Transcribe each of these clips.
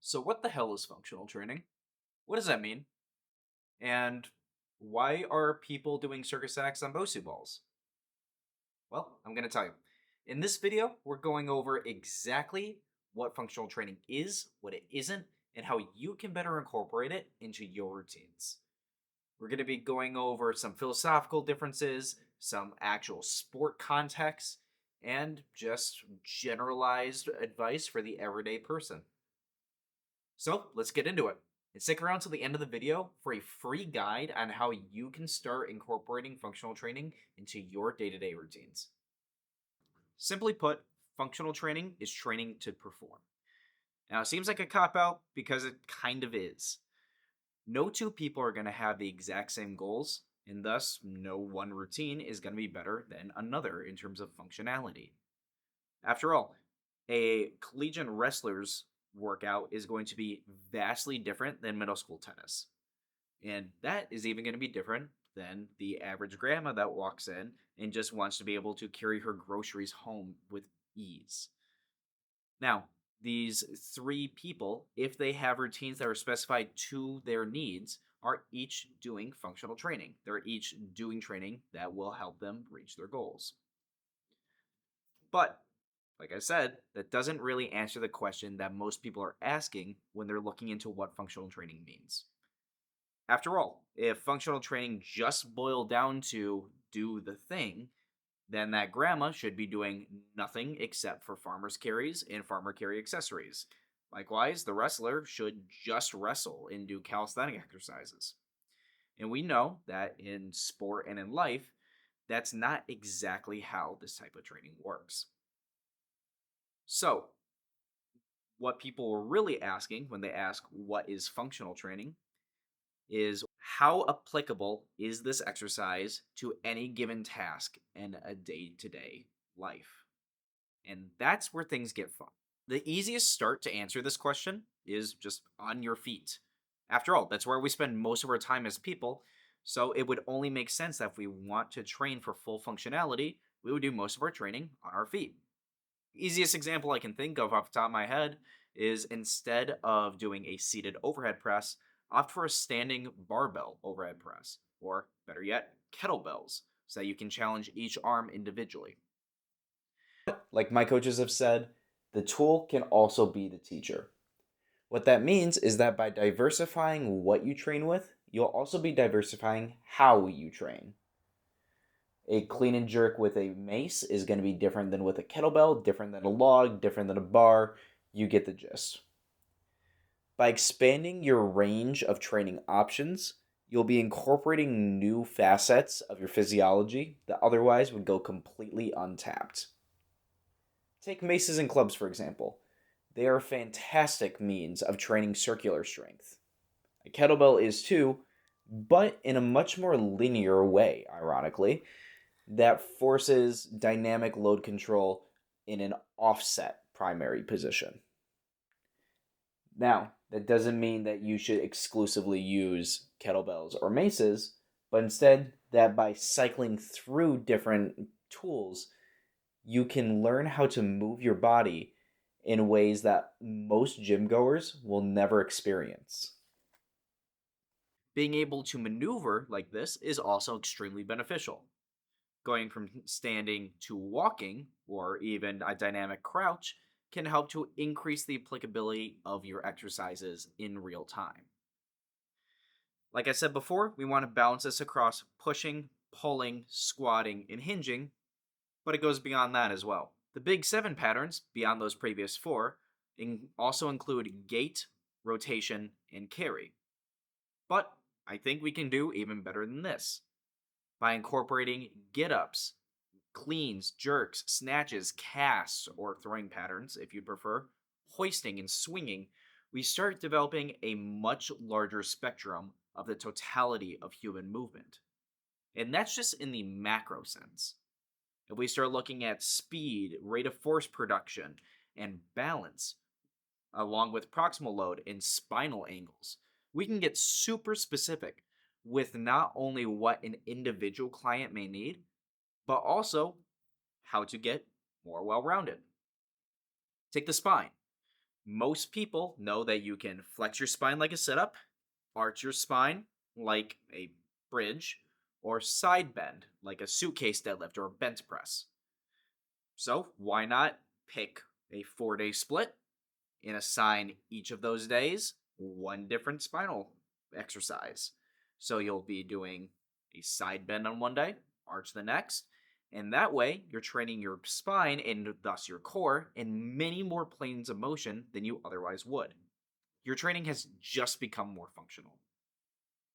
So, what the hell is functional training? What does that mean? And why are people doing circus acts on Bosu balls? Well, I'm going to tell you. In this video, we're going over exactly what functional training is, what it isn't, and how you can better incorporate it into your routines. We're going to be going over some philosophical differences, some actual sport context, and just generalized advice for the everyday person. So let's get into it. And stick around till the end of the video for a free guide on how you can start incorporating functional training into your day to day routines. Simply put, functional training is training to perform. Now, it seems like a cop out because it kind of is. No two people are going to have the exact same goals, and thus, no one routine is going to be better than another in terms of functionality. After all, a collegiate wrestler's workout is going to be vastly different than middle school tennis. And that is even going to be different than the average grandma that walks in and just wants to be able to carry her groceries home with ease. Now, these three people, if they have routines that are specified to their needs, are each doing functional training. They're each doing training that will help them reach their goals. But like I said, that doesn't really answer the question that most people are asking when they're looking into what functional training means. After all, if functional training just boiled down to do the thing, then that grandma should be doing nothing except for farmer's carries and farmer carry accessories. Likewise, the wrestler should just wrestle and do calisthenic exercises. And we know that in sport and in life, that's not exactly how this type of training works. So, what people were really asking when they ask what is functional training is how applicable is this exercise to any given task in a day-to-day life? And that's where things get fun. The easiest start to answer this question is just on your feet. After all, that's where we spend most of our time as people, so it would only make sense that if we want to train for full functionality, we would do most of our training on our feet. Easiest example I can think of off the top of my head is instead of doing a seated overhead press, opt for a standing barbell overhead press, or better yet, kettlebells, so that you can challenge each arm individually. Like my coaches have said, the tool can also be the teacher. What that means is that by diversifying what you train with, you'll also be diversifying how you train. A clean and jerk with a mace is going to be different than with a kettlebell, different than a log, different than a bar. You get the gist. By expanding your range of training options, you'll be incorporating new facets of your physiology that otherwise would go completely untapped. Take maces and clubs, for example. They are a fantastic means of training circular strength. A kettlebell is too, but in a much more linear way, ironically, that forces dynamic load control in an offset primary position. Now, that doesn't mean that you should exclusively use kettlebells or maces, but instead that by cycling through different tools, you can learn how to move your body in ways that most gym goers will never experience. Being able to maneuver like this is also extremely beneficial. Going from standing to walking, or even a dynamic crouch, can help to increase the applicability of your exercises in real time. Like I said before, we want to balance this across pushing, pulling, squatting, and hinging, but it goes beyond that as well. The big seven patterns, beyond those previous four, also include gait, rotation, and carry. But I think we can do even better than this by incorporating get ups, cleans, jerks, snatches, casts, or throwing patterns, if you'd prefer, hoisting, and swinging. We start developing a much larger spectrum of the totality of human movement. And that's just in the macro sense. If we start looking at speed, rate of force production, and balance, along with proximal load and spinal angles, we can get super specific with not only what an individual client may need, but also how to get more well rounded. Take the spine. Most people know that you can flex your spine like a sit up, arch your spine like a bridge, or side bend like a suitcase deadlift or a bench press. So, why not pick a 4-day split and assign each of those days one different spinal exercise? So, you'll be doing a side bend on one day, arch the next, and that way you're training your spine and thus your core in many more planes of motion than you otherwise would. Your training has just become more functional.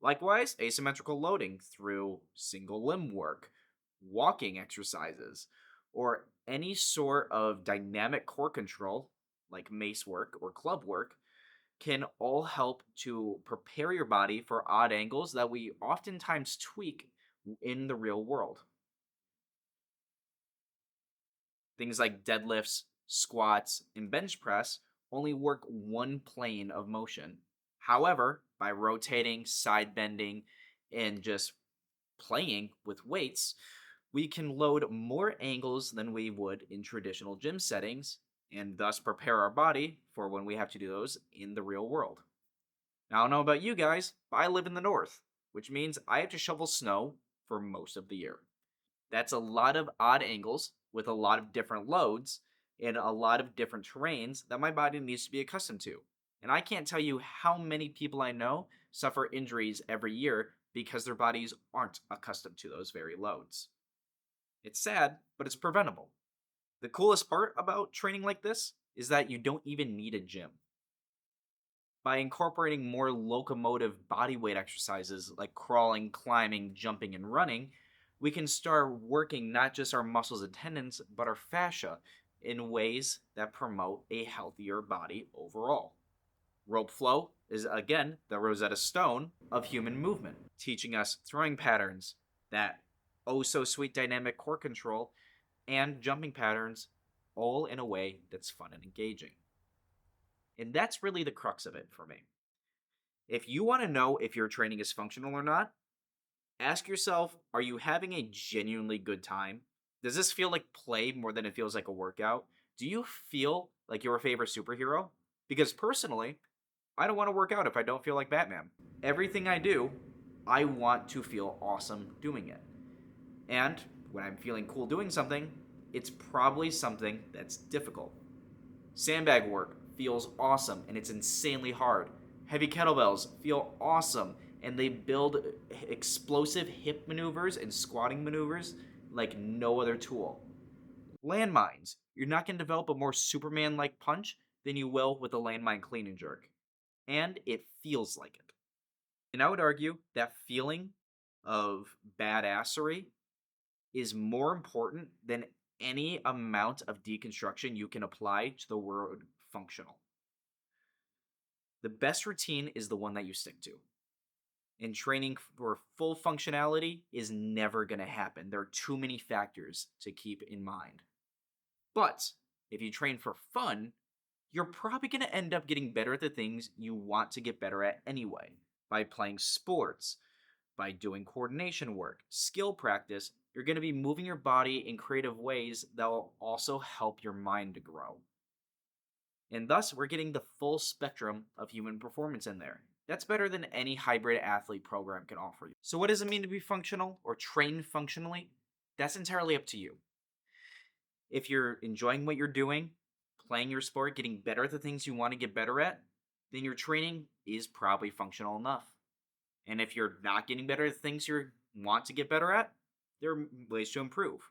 Likewise, asymmetrical loading through single limb work, walking exercises, or any sort of dynamic core control like mace work or club work can all help to prepare your body for odd angles that we oftentimes tweak in the real world. Things like deadlifts, squats, and bench press only work one plane of motion. However, by rotating, side bending, and just playing with weights, we can load more angles than we would in traditional gym settings and thus prepare our body for when we have to do those in the real world. Now, I don't know about you guys, but I live in the north, which means I have to shovel snow for most of the year. That's a lot of odd angles with a lot of different loads and a lot of different terrains that my body needs to be accustomed to. And I can't tell you how many people I know suffer injuries every year because their bodies aren't accustomed to those very loads. It's sad, but it's preventable. The coolest part about training like this is that you don't even need a gym. By incorporating more locomotive body weight exercises like crawling, climbing, jumping, and running, we can start working not just our muscles and tendons, but our fascia in ways that promote a healthier body overall. Rope flow is again the Rosetta Stone of human movement, teaching us throwing patterns, that oh so sweet dynamic core control, and jumping patterns, all in a way that's fun and engaging. And that's really the crux of it for me. If you want to know if your training is functional or not, ask yourself, are you having a genuinely good time? Does this feel like play more than it feels like a workout? Do you feel like your favorite superhero? Because personally, I don't want to work out if I don't feel like Batman. Everything I do, I want to feel awesome doing it. And when I'm feeling cool doing something, it's probably something that's difficult. Sandbag work feels awesome and it's insanely hard. Heavy kettlebells feel awesome and they build explosive hip maneuvers and squatting maneuvers like no other tool. Landmines, you're not going to develop a more Superman like punch than you will with a landmine clean and jerk. And it feels like it. And I would argue that feeling of badassery is more important than any amount of deconstruction you can apply to the word functional. The best routine is the one that you stick to. And training for full functionality is never going to happen. There are too many factors to keep in mind. But if you train for fun, you're probably going to end up getting better at the things you want to get better at anyway. By playing sports, by doing coordination work, skill practice, you're going to be moving your body in creative ways that will also help your mind to grow. And thus, we're getting the full spectrum of human performance in there. That's better than any hybrid athlete program can offer you. So, what does it mean to be functional or train functionally? That's entirely up to you. If you're enjoying what you're doing, playing your sport, getting better at the things you want to get better at, then your training is probably functional enough. And if you're not getting better at the things you want to get better at, there are ways to improve.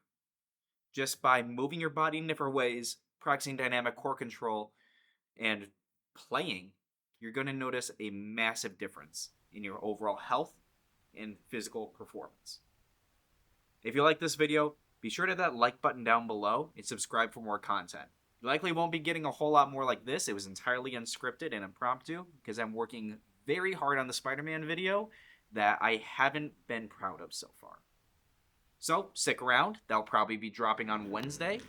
Just by moving your body in different ways, practicing dynamic core control, and playing, you're going to notice a massive difference in your overall health and physical performance. If you like this video, be sure to hit that like button down below and subscribe for more content. You likely won't be getting a whole lot more like this. It was entirely unscripted and impromptu because I'm working very hard on the Spider-Man video that I haven't been proud of so far. So stick around. That'll probably be dropping on Wednesday.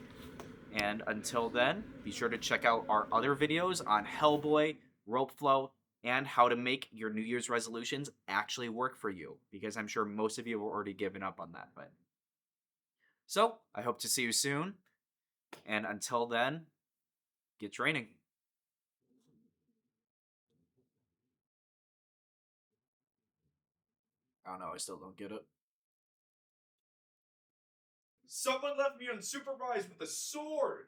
And until then, be sure to check out our other videos on Hellboy, rope flow, and how to make your New Year's resolutions actually work for you, because I'm sure most of you have already given up on that. But so I hope to see you soon. And until then, get training. I don't know, I still don't get it. Someone left me unsupervised with a sword!